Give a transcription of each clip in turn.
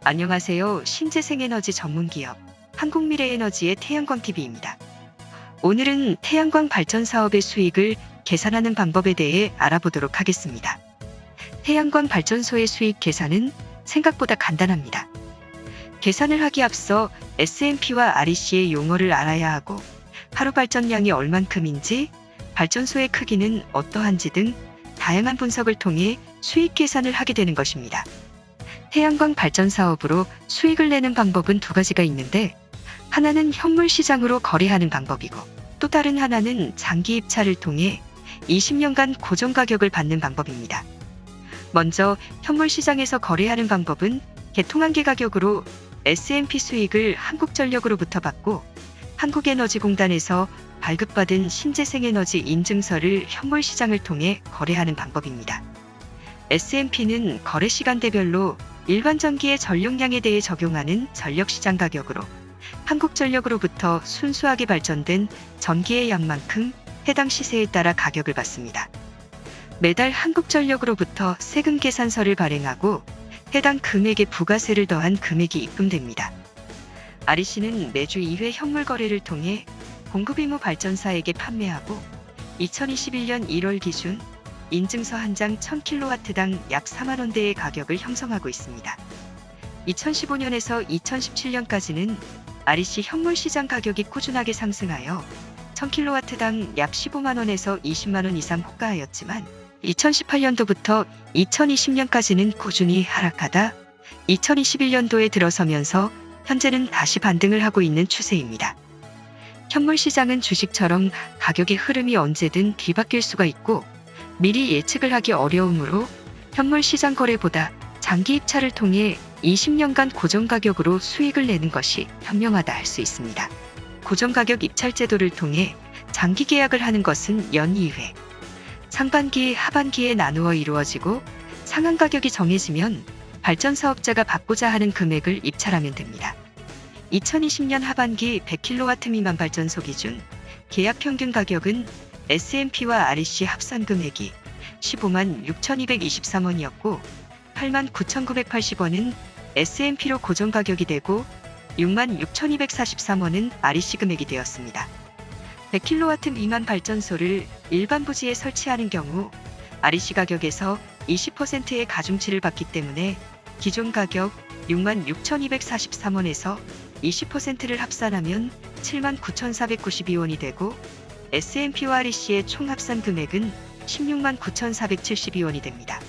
안녕하세요. 신재생에너지 전문기업 한국미래에너지의 태양광TV입니다. 오늘은 태양광 발전 사업의 수익을 계산하는 방법에 대해 알아보도록 하겠습니다. 태양광 발전소의 수익 계산은 생각보다 간단합니다. 계산을 하기 앞서 S&P와 REC의 용어를 알아야 하고 하루 발전량이 얼만큼인지, 발전소의 크기는 어떠한지 등 다양한 분석을 통해 수익 계산을 하게 되는 것입니다. 태양광 발전 사업으로 수익을 내는 방법은 두 가지가 있는데, 하나는 현물 시장으로 거래하는 방법이고 또 다른 하나는 장기 입찰을 통해 20년간 고정 가격을 받는 방법입니다. 먼저 현물 시장에서 거래하는 방법은 개통한계 가격으로 S&P 수익을 한국전력으로부터 받고 한국에너지공단에서 발급받은 신재생에너지 인증서를 현물 시장을 통해 거래하는 방법입니다. S&P는 거래 시간대별로 일반 전기의 전력량에 대해 적용하는 전력시장 가격으로 한국전력으로부터 순수하게 발전된 전기의 양만큼 해당 시세에 따라 가격을 받습니다. 매달 한국전력으로부터 세금 계산서를 발행하고 해당 금액에 부가세를 더한 금액이 입금됩니다. REC는 매주 2회 현물 거래를 통해 공급 의무 발전사에게 판매하고 2021년 1월 기준 인증서 한 장 1000kW당 약 4만원대의 가격을 형성하고 있습니다. 2015년에서 2017년까지는 REC 현물 시장 가격이 꾸준하게 상승하여 1000kW당 약 15만원에서 20만원 이상 호가하였지만 2018년도부터 2020년까지는 꾸준히 하락하다 2021년도에 들어서면서 현재는 다시 반등을 하고 있는 추세입니다. 현물 시장은 주식처럼 가격의 흐름이 언제든 뒤바뀔 수가 있고 미리 예측을 하기 어려우므로 현물 시장 거래보다 장기 입찰을 통해 20년간 고정 가격으로 수익을 내는 것이 현명하다 할 수 있습니다. 고정 가격 입찰 제도를 통해 장기 계약을 하는 것은 연 2회, 상반기, 하반기에 나누어 이루어지고 상한 가격이 정해지면 발전 사업자가 받고자 하는 금액을 입찰하면 됩니다. 2020년 하반기 100kW 미만 발전소 기준 계약 평균 가격은 S&P와 REC 합산 금액이 15만 6,223원이었고 8만 9,980원은 S&P로 고정 가격이 되고 6만 6,243원은 REC 금액이 되었습니다. 100kW 미만 발전소를 일반 부지에 설치하는 경우 REC 가격에서 20%의 가중치를 받기 때문에 기존 가격 6만 6,243원에서 20%를 합산하면 7만 9,492원이 되고 S&P와 REC의 총 합산 금액은 16만 9,472원이 됩니다.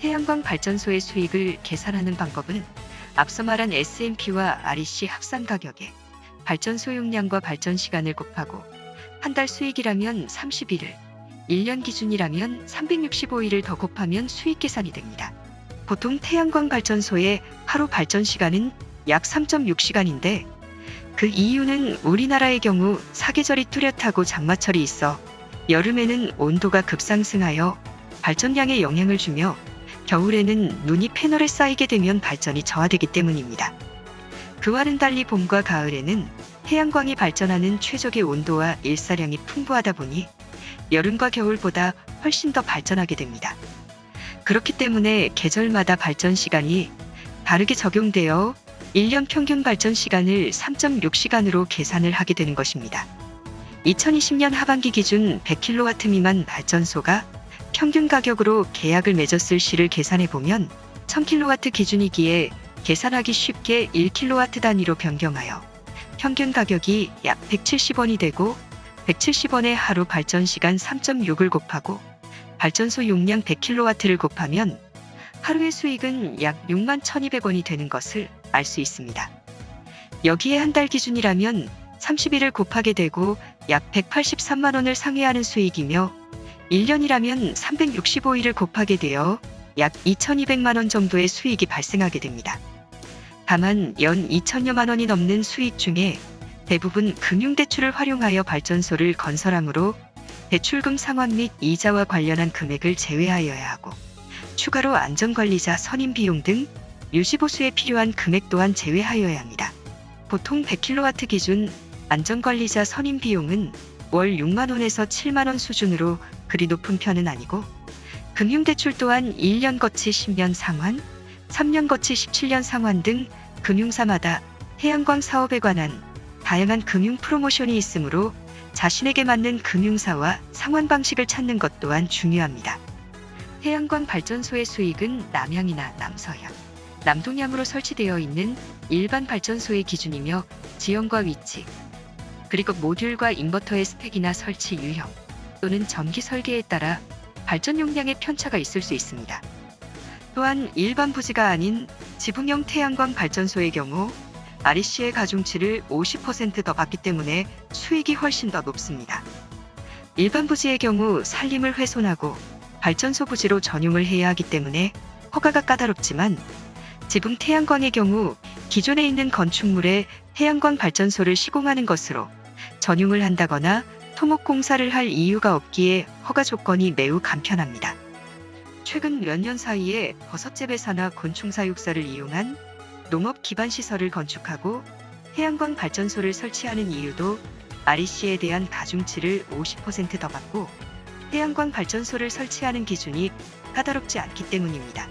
태양광 발전소의 수익을 계산하는 방법은 앞서 말한 S&P와 REC 합산 가격에 발전소 용량과 발전 시간을 곱하고 한 달 수익이라면 31일, 1년 기준이라면 365일을 더 곱하면 수익 계산이 됩니다. 보통 태양광 발전소의 하루 발전 시간은 약 3.6시간인데 그 이유는 우리나라의 경우 사계절이 뚜렷하고 장마철이 있어 여름에는 온도가 급상승하여 발전량에 영향을 주며 겨울에는 눈이 패널에 쌓이게 되면 발전이 저하되기 때문입니다. 그와는 달리 봄과 가을에는 태양광이 발전하는 최적의 온도와 일사량이 풍부하다 보니 여름과 겨울보다 훨씬 더 발전하게 됩니다. 그렇기 때문에 계절마다 발전 시간이 다르게 적용되어 1년 평균 발전 시간을 3.6시간으로 계산을 하게 되는 것입니다. 2020년 하반기 기준 100kW 미만 발전소가 평균 가격으로 계약을 맺었을 시를 계산해보면 1000kW 기준이기에 계산하기 쉽게 1kW 단위로 변경하여 평균 가격이 약 170원이 되고 170원에 하루 발전 시간 3.6을 곱하고 발전소 용량 100kW를 곱하면 하루의 수익은 약 6만 1,200원이 되는 것을 알 수 있습니다. 여기에 한 달 기준이라면 30일을 곱하게 되고 약 183만 원을 상회하는 수익이며 1년이라면 365일을 곱하게 되어 약 2,200만 원 정도의 수익이 발생하게 됩니다. 다만 연 2천여만 원이 넘는 수익 중에 대부분 금융대출을 활용하여 발전소를 건설하므로 대출금 상환 및 이자와 관련한 금액을 제외하여야 하고 추가로 안전관리자 선임 비용 등 유지보수에 필요한 금액 또한 제외하여야 합니다. 보통 100kW 기준 안전관리자 선임 비용은 월 6만 원에서 7만 원 수준으로 그리 높은 편은 아니고 금융대출 또한 1년 거치 10년 상환, 3년 거치 17년 상환 등 금융사마다 태양광 사업에 관한 다양한 금융 프로모션이 있으므로 자신에게 맞는 금융사와 상환 방식을 찾는 것 또한 중요합니다. 태양광 발전소의 수익은 남향이나 남서향, 남동향으로 설치되어 있는 일반 발전소의 기준이며 지형과 위치, 그리고 모듈과 인버터의 스펙이나 설치 유형 또는 전기 설계에 따라 발전 용량의 편차가 있을 수 있습니다. 또한 일반 부지가 아닌 지붕형 태양광 발전소의 경우 REC의 가중치를 50% 더 받기 때문에 수익이 훨씬 더 높습니다. 일반 부지의 경우 산림을 훼손하고 발전소 부지로 전용을 해야 하기 때문에 허가가 까다롭지만 지붕 태양광의 경우 기존에 있는 건축물에 태양광 발전소를 시공하는 것으로 전용을 한다거나 토목공사를 할 이유가 없기에 허가 조건이 매우 간편합니다. 최근 몇 년 사이에 버섯 재배사나 곤충 사육사를 이용한 농업 기반 시설을 건축하고 태양광 발전소를 설치하는 이유도 REC에 대한 가중치를 50% 더 받고 태양광 발전소를 설치하는 기준이 까다롭지 않기 때문입니다.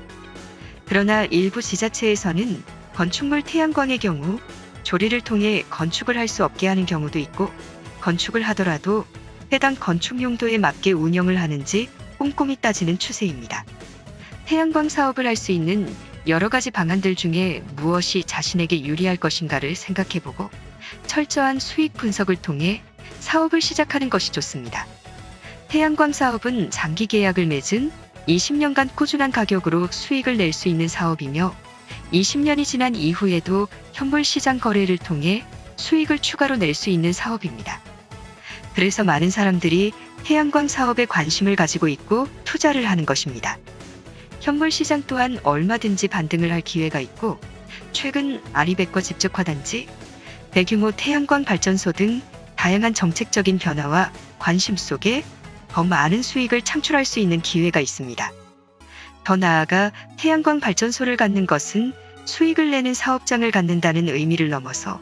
그러나 일부 지자체에서는 건축물 태양광의 경우 조리를 통해 건축을 할 수 없게 하는 경우도 있고 건축을 하더라도 해당 건축 용도에 맞게 운영을 하는지 꼼꼼히 따지는 추세입니다. 태양광 사업을 할 수 있는 여러 가지 방안들 중에 무엇이 자신에게 유리할 것인가를 생각해보고 철저한 수익 분석을 통해 사업을 시작하는 것이 좋습니다. 태양광 사업은 장기 계약을 맺은 20년간 꾸준한 가격으로 수익을 낼 수 있는 사업이며 20년이 지난 이후에도 현물 시장 거래를 통해 수익을 추가로 낼 수 있는 사업입니다. 그래서 많은 사람들이 태양광 사업에 관심을 가지고 있고 투자를 하는 것입니다. 현물 시장 또한 얼마든지 반등을 할 기회가 있고 최근 아리백과 집적화단지, 대규모 태양광 발전소 등 다양한 정책적인 변화와 관심 속에 더 많은 수익을 창출할 수 있는 기회가 있습니다. 더 나아가 태양광 발전소를 갖는 것은 수익을 내는 사업장을 갖는다는 의미를 넘어서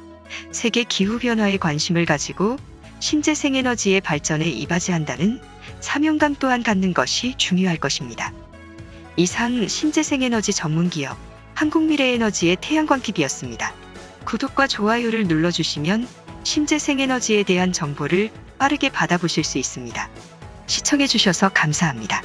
세계 기후변화에 관심을 가지고 신재생에너지의 발전에 이바지한다는 사명감 또한 갖는 것이 중요할 것입니다. 이상 신재생에너지 전문기업 한국미래에너지의 태양광TV였습니다. 구독과 좋아요를 눌러주시면 신재생에너지에 대한 정보를 빠르게 받아보실 수 있습니다. 시청해주셔서 감사합니다.